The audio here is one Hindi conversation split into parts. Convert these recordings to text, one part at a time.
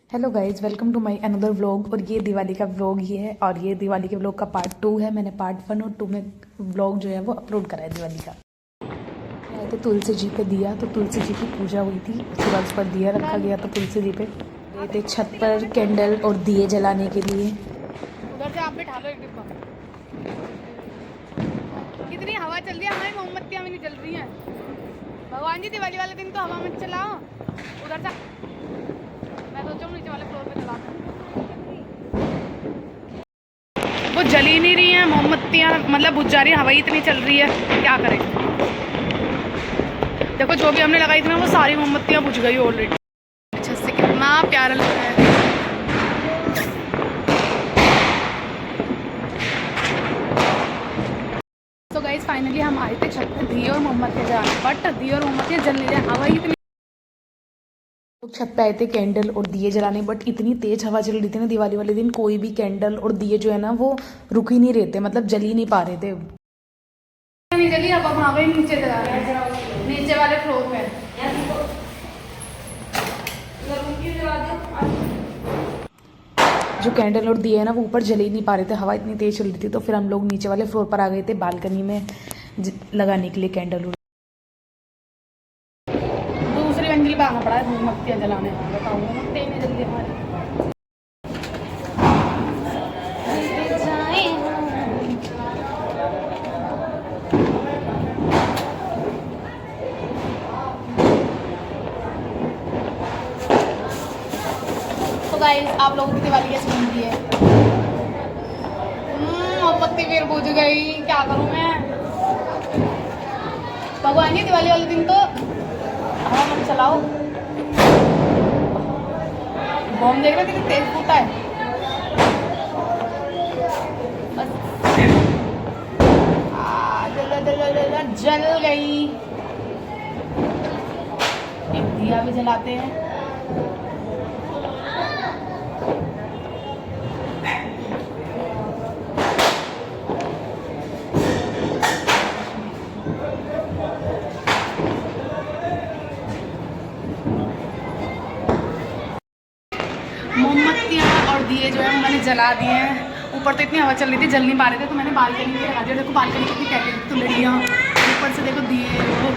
Hello guys, welcome to my another vlog. और ये दिवाली का व्लॉग ही है और ये दिवाली के व्लॉग का पार्ट 2 है। मैंने पार्ट 1 और 2 में व्लॉग जो है वो अपलोड करा है दिवाली का। आए थे तुलसी जी पे दिया, तो तुलसी जी की पूजा हुई थी, उसके बाद उस पर दिया रखा गया। तो तुलसी जी पे गए थे छत पर कैंडल और दिए जलाने के लिए। उधर से आप बिठा लो एक डिब्बा। कितनी हवा चल रही है, हमारी मोमबत्तियाँ भी नहीं जल रही हैं। भगवान जी दिवाली वाले दिन तो हवा मत चलाओ। उधर से मैं सोच रहा हूँ नीचे वाले फ्लोर पे चला दूँ। वो जल ही नहीं रही हैं मोमबत्तियाँ, मतलब बुझ जा रही है, हवा ही इतनी चल रही है, क्या करें। देखो जो भी हमने लगाई थी ना वो सारी मोमबत्तियाँ बुझ गई ऑलरेडी। अच्छा से कितना प्यारा लग रहा है। तो गाइस फाइनली हम आए थे छत पे दिए और मोमबत्तियाँ जलाने, बट दिए और मोमबत्तियाँ जल नहीं रही, हवा ही इतनी। लोग छत पे आए थे कैंडल और दिए जलाने, बट इतनी तेज हवा चल रही थी ना दिवाली वाले दिन, कोई भी कैंडल और दिए जो है ना वो रुक ही नहीं रहे थे, मतलब जल ही नहीं पा रहे थे। नहीं जली, अब हम आ गए नीचे जला रहे हैं, नीचे वाले फ्लोर पे। जो कैंडल और दिए है ना वो ऊपर जल ही नहीं पा रहे थे, हवा इतनी तेज चल रही थी। तो फिर हम लोग नीचे वाले फ्लोर पर आ गए थे बालकनी में लगाने के लिए कैंडल। दूसरी मंजिल पे आना पड़ा है मोमबत्तियाँ जलाने। बताओ मोमबत्तियाँ नहीं जल्दी हमारी। तो गाइस आप लोगों की दिवाली कैसी बनती है? मोमबत्ती फिर बुझ गई, क्या करूँ मैं। भगवान जी दिवाली वाले दिन तो हवा मत चलाओ। बॉम्ब देख रहे हो कितनी तेज फूटा है। जल गई। एक दिया भी जलाते हैं। मोमबत्तियाँ और दिए जो है मैंने जला दिए हैं। ऊपर तो इतनी हवा चल रही थी, जल नहीं पा रहे थे, तो मैंने बालकनी में लगा दिया। देखो बालकनी कितनी कैसे तो लड़ियाँ, ऊपर से देखो दिए वो।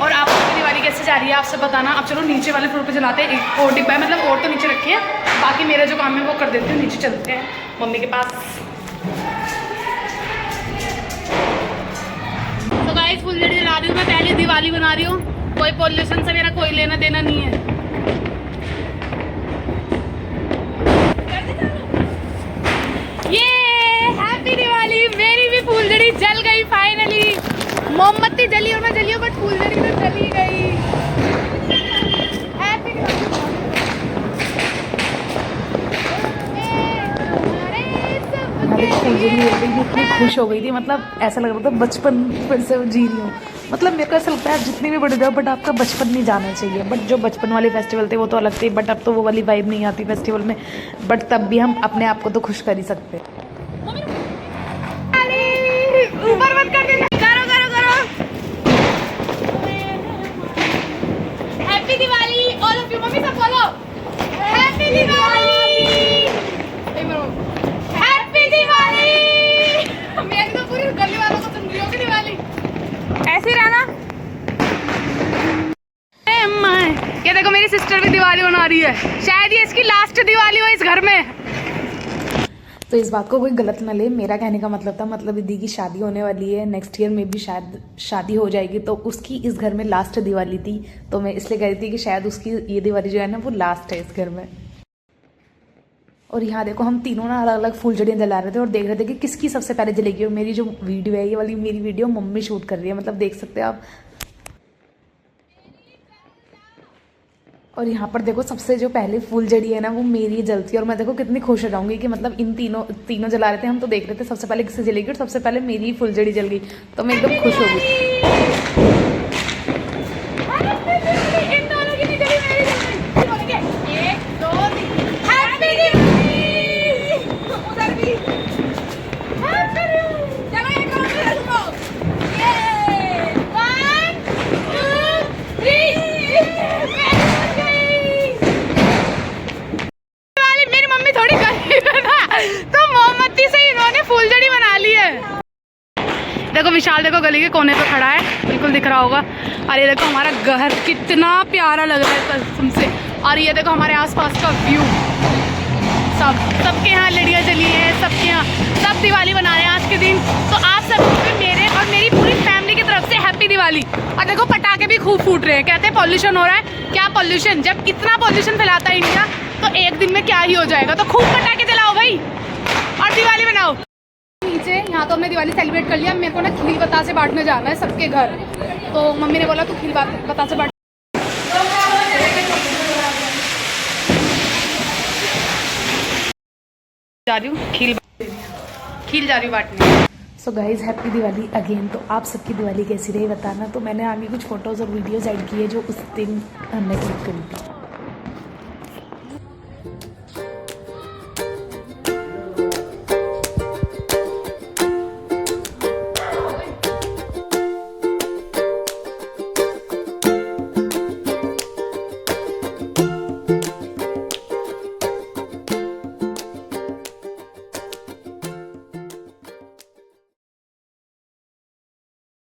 और आप लोगों की दिवाली कैसे जा रही है आप सब बताना। अब चलो नीचे वाले फ्लोर पे चलाते हैं। एक और डिब्बा है, मतलब और तो नीचे रखी है, बाकी मेरा जो काम है वो कर देते हैं। नीचे चलते हैं मम्मी के पास। तो गाइस फुलझड़ी जला रही हूँ मैं, पहले दिवाली बना रही हूँ। कोई पॉल्यूशन से मेरा कोई लेना देना नहीं है। ये हैप्पी दिवाली, मेरी भी फुलझड़ी जल गई फाइनली। मोमबत्ती जली और मैं जली हूँ, बट फुलझड़ी तो जली गई। हैप्पी फुलझड़ी जल गई, इतनी खुश हो गई थी, मतलब ऐसा लग रहा था बचपन फिर से जी रही हूँ। मतलब मेरे को ऐसा लगता है आप जितने भी बड़े जाओ बट आपका बचपन नहीं जाना चाहिए। बट जो बचपन वाले फेस्टिवल थे वो तो अलग थे, बट अब तो वो वाली वाइब नहीं आती फेस्टिवल में। बट तब भी हम अपने आप को तो खुश कर ही सकते हैं। ऊपर मत कर देना, करो करो करो। Happy Diwali all of you. Mummy सब बोलो हैप्पी दिवाली, हैप्पी दिवाली। मेरी तो पूरी गली वालों को सुन रही होगी दिवाली। ऐसे ही रहना। ये देखो मेरी सिस्टर भी दिवाली मना रही है, शायद ये इसकी लास्ट दिवाली हो इस घर में। तो इस बात को कोई गलत ना ले, मेरा कहने का मतलब था, मतलब दीदी की शादी होने वाली है नेक्स्ट ईयर में भी, शायद शादी हो जाएगी, तो उसकी इस घर में लास्ट दिवाली थी। तो मैं इसलिए कह रही थी कि शायद उसकी ये दिवाली जो है ना वो लास्ट है इस घर में। और यहाँ देखो हम तीनों ना अलग अलग फुलझड़ियाँ जला रहे थे और देख रहे थे कि किसकी सबसे पहले जलेगी। और मेरी जो वीडियो है ये वाली मेरी वीडियो मम्मी शूट कर रही है, मतलब देख सकते हो आप। और यहाँ पर देखो सबसे जो पहले फुलझड़ी है ना वो मेरी जलती है। और मैं देखो कितनी खुश हो जाऊंगी कि मतलब इन तीनों जला रहे थे हम, तो देख रहे थे सबसे पहले किससे जलेगी, और सबसे पहले मेरी ही फुलझड़ी जल गई, तो मैं एकदम खुश हो गई। विशाल देखो गली के कोने पे खड़ा है, बिल्कुल दिख रहा होगा। और ये देखो हमारा घर कितना प्यारा लग रहा है कसम से। और ये देखो हमारे आसपास का व्यू, सबके यहाँ लड़ियाँ जली हैं, सबके यहाँ सब दिवाली बना रहे हैं आज के दिन। तो आप सबको मेरे और मेरी पूरी फैमिली की तरफ से हैप्पी दिवाली। और देखो पटाखे भी खूब फूट रहे हैं, कहते हैं पॉल्यूशन हो रहा है। क्या पॉल्यूशन, जब इतना पॉल्यूशन फैलाता है इंडिया तो एक दिन में क्या ही हो जाएगा। तो खूब पटाखे जलाओ भाई और दिवाली बनाओ। नीचे यहाँ तो हमने दिवाली सेलिब्रेट कर लिया। मेरे को ना खील बतासे बांटने जाना है सबके घर, तो मम्मी ने बोला तू खील बतासे बांट। जा रही हूँ खील जा रही हूँ बांटने। So guys happy Diwali again. तो आप सबकी दिवाली कैसी रही बताना। तो मैंने आगे कुछ फोटोज़ और वीडियोज़ ऐड की है जो उस दिन हमने क्लिक करी थी।